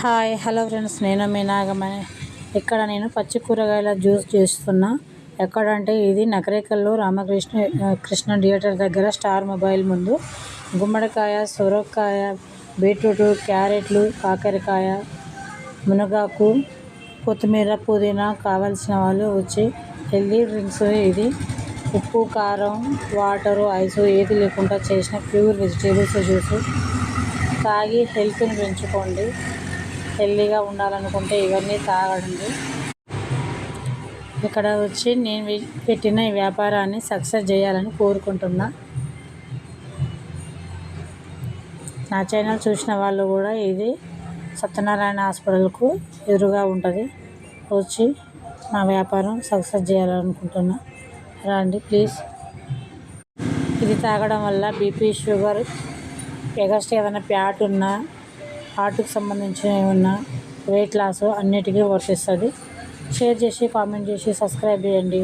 Hi hello friends, నేను మీ నాగమణి. ఇక్కడ నేను పచ్చి కూరగాయల జ్యూస్ చేస్తున్నా. ఎక్కడంటే ఇది నకరేకల్లో కృష్ణ థియేటర్ దగ్గర స్టార్ మొబైల్ ముందు. గుమ్మడికాయ, సొరకాయ, బీట్రూట్, క్యారెట్లు, కాకరకాయ, మునగాకు, కొత్తిమీర, పుదీనా. కావాల్సిన వాళ్ళు వచ్చి హెల్దీ డ్రింక్స్ ఇది. ఉప్పు, కారం, వాటరు, ఐసు ఏది లేకుండా చేసిన ప్యూర్ వెజిటేబుల్స్ జ్యూస్ తాగి హెల్త్ని పెంచుకోండి. హెల్తీగా ఉండాలనుకుంటే ఇవన్నీ తాగండి. ఇక్కడ వచ్చి నేను పెట్టిన ఈ వ్యాపారాన్ని సక్సెస్ చేయాలని కోరుకుంటున్నా. నా ఛానల్ చూసిన వాళ్ళు కూడా ఇది సత్యనారాయణ హాస్పిటల్కు ఎదురుగా ఉంటుంది. వచ్చి నా వ్యాపారం సక్సెస్ చేయాలనుకుంటున్నా. రండి ప్లీజ్. ఇది తాగడం వల్ల బీపీ, షుగర్, ఎగస్ట్రా ఏదైనా ఫ్యాట్ ఉన్నా, హార్ట్కి సంబంధించిన ఏమన్నా, వెయిట్ లాస్ అన్నిటికీ వర్తిస్తుంది. షేర్ చేసి, కామెంట్ చేసి, సబ్స్క్రైబ్ చేయండి.